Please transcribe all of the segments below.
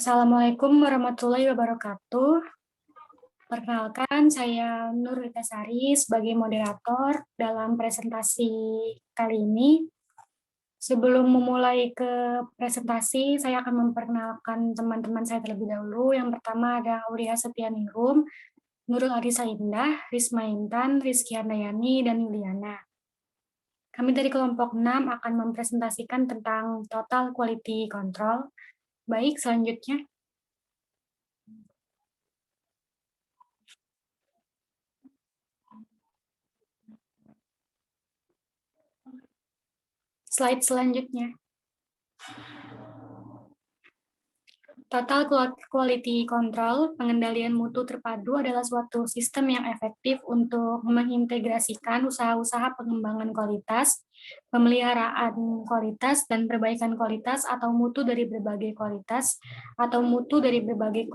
Assalamualaikum warahmatullahi wabarakatuh. Perkenalkan, saya Nur Witasari sebagai moderator dalam presentasi kali ini. Sebelum memulai ke presentasi, saya akan memperkenalkan teman-teman saya terlebih dahulu. Yang pertama ada Aulia Setianingrum, Nurul Arisa Indah, Risma Intan, Rizky Handayani, dan Yuliana. Kami dari kelompok 6 akan mempresentasikan tentang Total Quality Control. Baik, selanjutnya. Slide selanjutnya. Total Quality Control, pengendalian mutu terpadu adalah suatu sistem yang efektif untuk mengintegrasikan usaha-usaha pengembangan kualitas, pemeliharaan kualitas, dan perbaikan kualitas atau mutu dari berbagai kualitas, atau mutu dari berbagai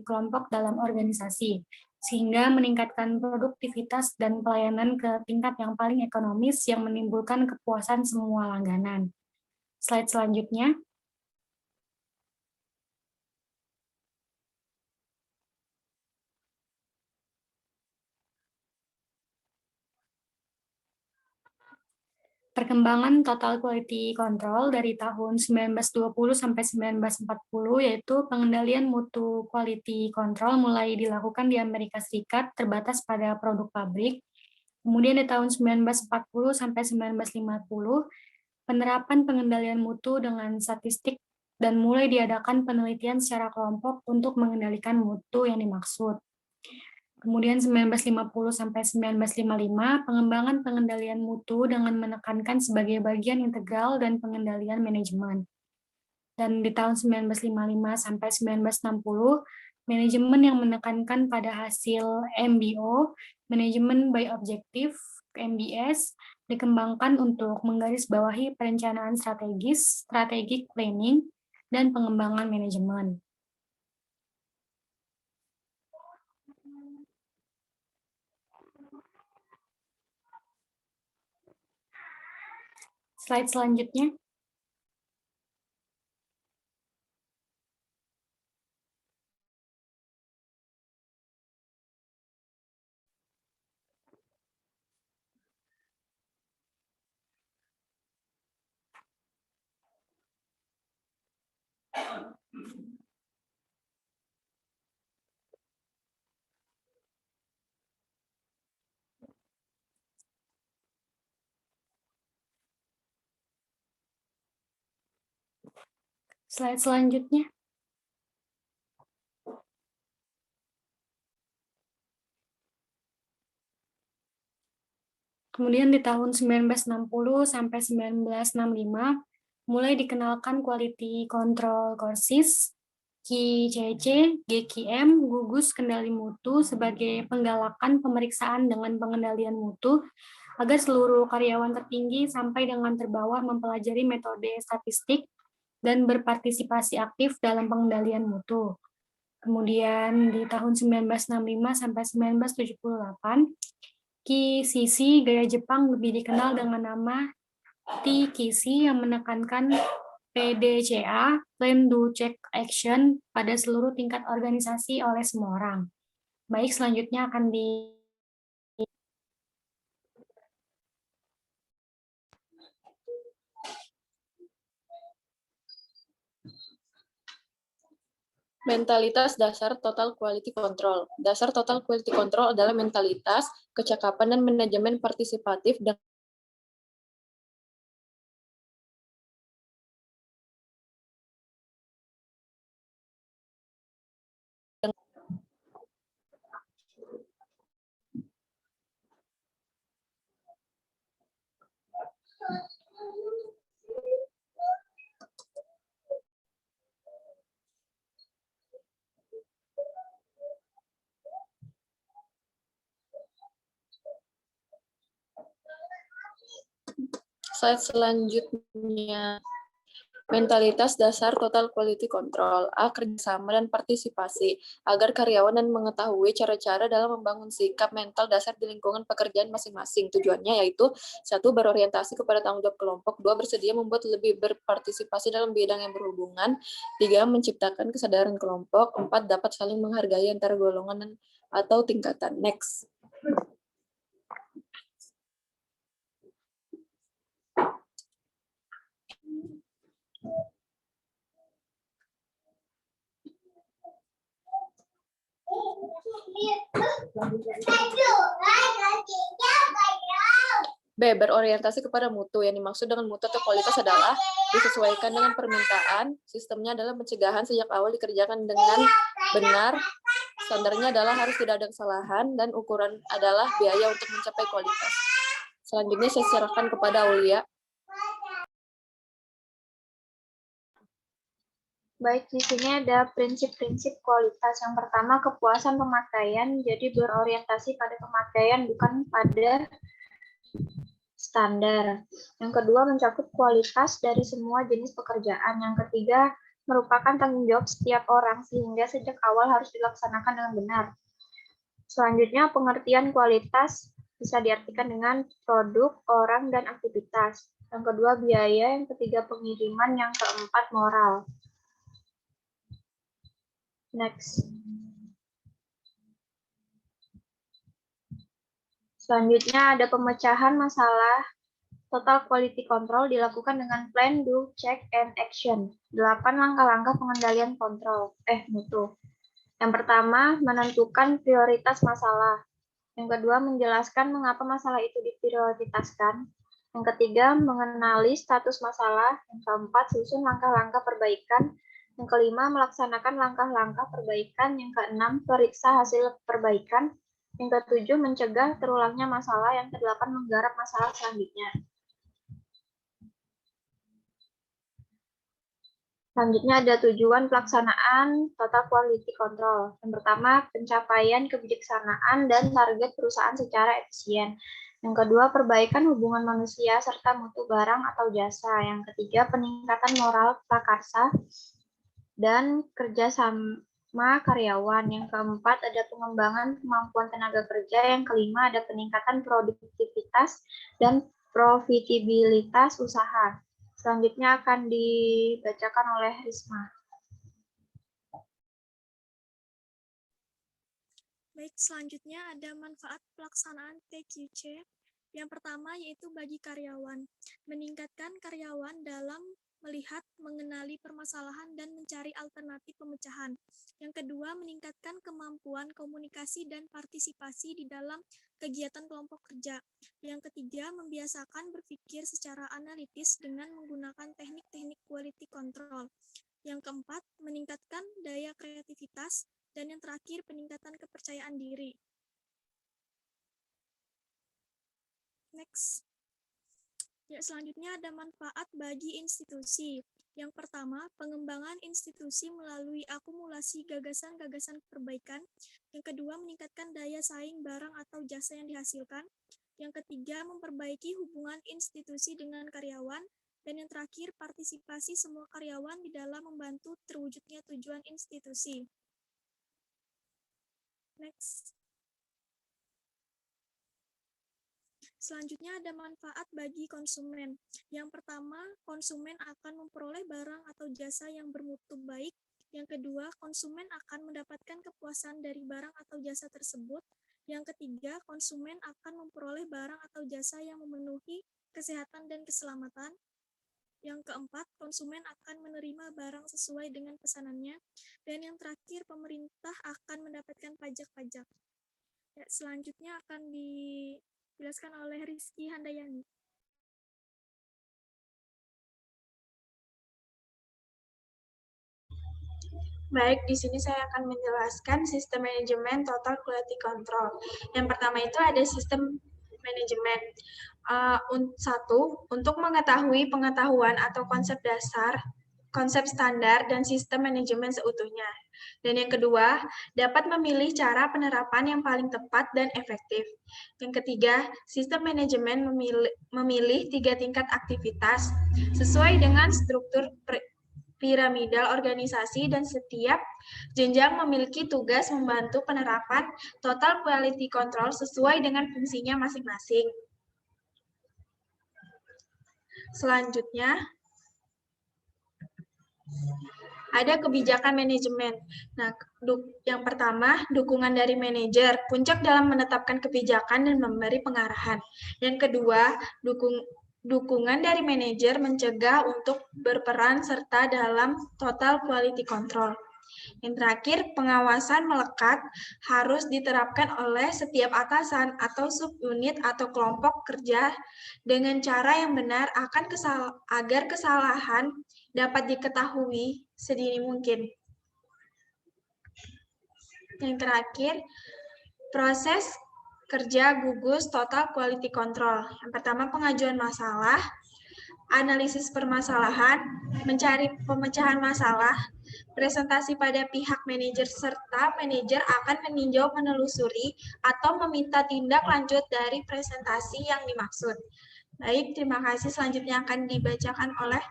kelompok dalam organisasi, sehingga meningkatkan produktivitas dan pelayanan ke tingkat yang paling ekonomis yang menimbulkan kepuasan semua langganan. Slide selanjutnya. Perkembangan Total Quality Control dari tahun 1920 sampai 1940, yaitu pengendalian mutu quality control mulai dilakukan di Amerika Serikat terbatas pada produk pabrik. Kemudian di tahun 1940 sampai 1950, penerapan pengendalian mutu dengan statistik dan mulai diadakan penelitian secara kelompok untuk mengendalikan mutu yang dimaksud. Kemudian 1950 sampai 1955, pengembangan pengendalian mutu dengan menekankan sebagai bagian integral dan pengendalian manajemen. Dan di tahun 1955 sampai 1960, manajemen yang menekankan pada hasil MBO, Manajemen by Objective, MBS, dikembangkan untuk menggarisbawahi perencanaan strategis, strategic planning, dan pengembangan manajemen. Slide selanjutnya. Slide selanjutnya. Kemudian di tahun 1960 sampai 1965, mulai dikenalkan Quality Control Courses, QCC, GQM, gugus kendali mutu sebagai penggalakan pemeriksaan dengan pengendalian mutu agar seluruh karyawan tertinggi sampai dengan terbawah mempelajari metode statistik dan berpartisipasi aktif dalam pengendalian mutu. Kemudian di tahun 1965 sampai 1978, QCC gaya Jepang lebih dikenal dengan nama TQC yang menekankan PDCA, Plan Do Check Action, pada seluruh tingkat organisasi oleh semua orang. Baik, selanjutnya akan Mentalitas dasar Total Quality Control. Dasar Total Quality Control adalah mentalitas, kecakapan, dan manajemen partisipatif dengan slide selanjutnya. Mentalitas dasar total quality control. A. Kerjasama dan partisipasi. Agar karyawan dan mengetahui cara-cara dalam membangun sikap mental dasar di lingkungan pekerjaan masing-masing. Tujuannya yaitu 1. Berorientasi kepada tanggung jawab kelompok. 2. Bersedia membuat lebih berpartisipasi dalam bidang yang berhubungan. 3. Menciptakan kesadaran kelompok. 4. Dapat saling menghargai antara golongan atau tingkatan. Next. B. Berorientasi kepada mutu. Yang dimaksud dengan mutu atau kualitas adalah disesuaikan dengan permintaan. Sistemnya adalah pencegahan sejak awal dikerjakan dengan benar. Standarnya adalah harus tidak ada kesalahan, dan ukuran adalah biaya untuk mencapai kualitas. Selanjutnya saya serahkan kepada Aulia. Baik, di sini ada prinsip-prinsip kualitas. Yang pertama, kepuasan pemakaian, jadi berorientasi pada pemakaian, bukan pada standar. Yang kedua, mencakup kualitas dari semua jenis pekerjaan. Yang ketiga, merupakan tanggung jawab setiap orang, sehingga sejak awal harus dilaksanakan dengan benar. Selanjutnya, pengertian kualitas bisa diartikan dengan produk, orang, dan aktivitas. Yang kedua, biaya. Yang ketiga, pengiriman. Yang keempat, moral. Next. Selanjutnya ada pemecahan masalah. Total quality control dilakukan dengan plan, do, check, and action. 8 langkah-langkah pengendalian mutu. Yang pertama, menentukan prioritas masalah. Yang kedua, menjelaskan mengapa masalah itu diprioritaskan. Yang ketiga, mengenali status masalah. Yang keempat, susun langkah-langkah perbaikan. Yang kelima, melaksanakan langkah-langkah perbaikan. Yang keenam, periksa hasil perbaikan. Yang ketujuh, mencegah terulangnya masalah. Yang kedelapan, menggarap masalah selanjutnya. Selanjutnya ada tujuan pelaksanaan total quality control. Yang pertama, pencapaian kebijaksanaan dan target perusahaan secara efisien. Yang kedua, perbaikan hubungan manusia serta mutu barang atau jasa. Yang ketiga, peningkatan moral prakarsa dan kerjasama karyawan. Yang keempat, ada pengembangan kemampuan tenaga kerja. Yang kelima, ada peningkatan produktivitas dan profitabilitas usaha. Selanjutnya akan dibacakan oleh Risma. Baik, selanjutnya ada manfaat pelaksanaan TQC. Yang pertama yaitu bagi karyawan, meningkatkan karyawan dalam melihat, mengenali permasalahan, dan mencari alternatif pemecahan. Yang kedua, meningkatkan kemampuan komunikasi dan partisipasi di dalam kegiatan kelompok kerja. Yang ketiga, membiasakan berpikir secara analitis dengan menggunakan teknik-teknik quality control. Yang keempat, meningkatkan daya kreativitas. Dan yang terakhir, peningkatan kepercayaan diri. Next. Ya, selanjutnya ada manfaat bagi institusi. Yang pertama, pengembangan institusi melalui akumulasi gagasan-gagasan perbaikan. Yang kedua, meningkatkan daya saing barang atau jasa yang dihasilkan. Yang ketiga, memperbaiki hubungan institusi dengan karyawan. Dan yang terakhir, partisipasi semua karyawan di dalam membantu terwujudnya tujuan institusi. Next. Selanjutnya ada manfaat bagi konsumen. Yang pertama, konsumen akan memperoleh barang atau jasa yang bermutu baik. Yang kedua, konsumen akan mendapatkan kepuasan dari barang atau jasa tersebut. Yang ketiga, konsumen akan memperoleh barang atau jasa yang memenuhi kesehatan dan keselamatan. Yang keempat, konsumen akan menerima barang sesuai dengan pesanannya. Dan yang terakhir, pemerintah akan mendapatkan pajak-pajak. Ya, selanjutnya akan dijelaskan oleh Rizky Handayani. Baik, di sini saya akan menjelaskan sistem manajemen total quality control. Yang pertama itu ada sistem manajemen. Satu, untuk mengetahui pengetahuan atau konsep dasar konsep standar dan sistem manajemen seutuhnya. Dan yang kedua, dapat memilih cara penerapan yang paling tepat dan efektif. Yang ketiga, sistem manajemen memilih 3 tingkat aktivitas sesuai dengan struktur piramidal organisasi dan setiap jenjang memiliki tugas membantu penerapan total quality control sesuai dengan fungsinya masing-masing. Selanjutnya, ada kebijakan manajemen. Nah, yang pertama, dukungan dari manajer, puncak dalam menetapkan kebijakan dan memberi pengarahan. Yang kedua, dukungan dari manajer mencegah untuk berperan serta dalam total quality control. Yang terakhir, pengawasan melekat harus diterapkan oleh setiap atasan atau subunit atau kelompok kerja dengan cara yang benar agar kesalahan dapat diketahui sedini mungkin. Yang terakhir, proses kerja gugus total quality control. Yang pertama, pengajuan masalah, analisis permasalahan, mencari pemecahan masalah, presentasi pada pihak manajer, serta manajer akan meninjau, menelusuri, atau meminta tindak lanjut dari presentasi yang dimaksud. Baik, terima kasih. Selanjutnya akan dibacakan oleh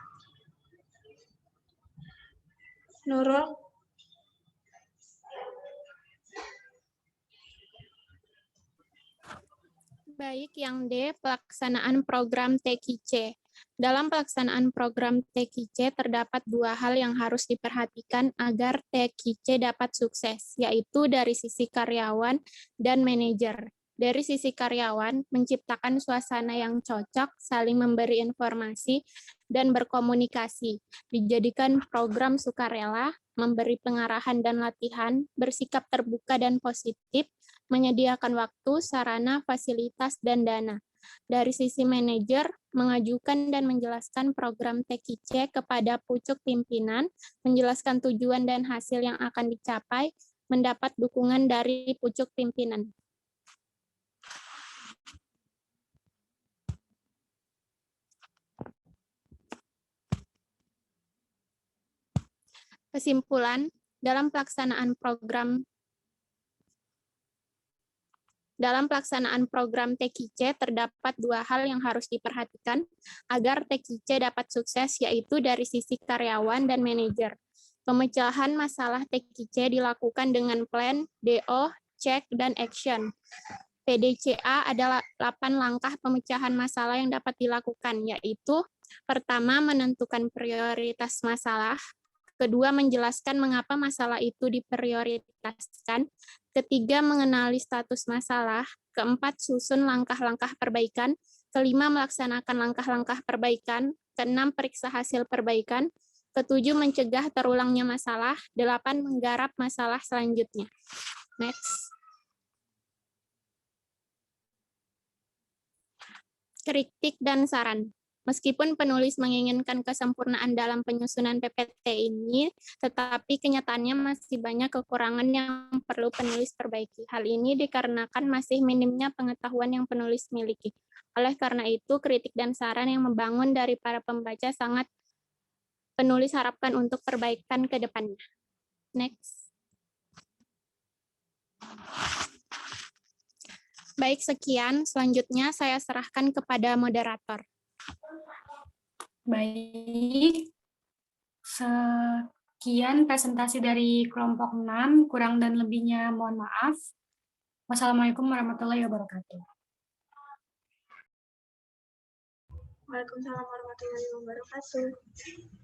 Nurul. Baik, yang D, pelaksanaan program TKIC. Dalam pelaksanaan program TKIC terdapat 2 hal yang harus diperhatikan agar TKIC dapat sukses, yaitu dari sisi karyawan dan manajer. Dari sisi karyawan, menciptakan suasana yang cocok, saling memberi informasi, dan berkomunikasi. Dijadikan program sukarela, memberi pengarahan dan latihan, bersikap terbuka dan positif, menyediakan waktu, sarana, fasilitas, dan dana. Dari sisi manajer, mengajukan dan menjelaskan program TKIC kepada pucuk pimpinan, menjelaskan tujuan dan hasil yang akan dicapai, mendapat dukungan dari pucuk pimpinan. Kesimpulan, dalam pelaksanaan program TKIC terdapat 2 hal yang harus diperhatikan agar TKIC dapat sukses, yaitu dari sisi karyawan dan manajer. Pemecahan masalah TKIC dilakukan dengan plan, DO, check, dan action. PDCA adalah 8 langkah pemecahan masalah yang dapat dilakukan, yaitu pertama, menentukan prioritas masalah. Kedua, menjelaskan mengapa masalah itu diprioritaskan. Ketiga, mengenali status masalah. Keempat, susun langkah-langkah perbaikan. Kelima, melaksanakan langkah-langkah perbaikan. Keenam, periksa hasil perbaikan. Ketujuh, mencegah terulangnya masalah. 8, menggarap masalah selanjutnya. Next. Kritik dan saran. Meskipun penulis menginginkan kesempurnaan dalam penyusunan PPT ini, tetapi kenyataannya masih banyak kekurangan yang perlu penulis perbaiki. Hal ini dikarenakan masih minimnya pengetahuan yang penulis miliki. Oleh karena itu, kritik dan saran yang membangun dari para pembaca sangat penulis harapkan untuk perbaikan ke depannya. Next. Baik, sekian. Selanjutnya saya serahkan kepada moderator. Baik, sekian presentasi dari kelompok 6, kurang dan lebihnya mohon maaf. Wassalamualaikum warahmatullahi wabarakatuh. Waalaikumsalam warahmatullahi wabarakatuh.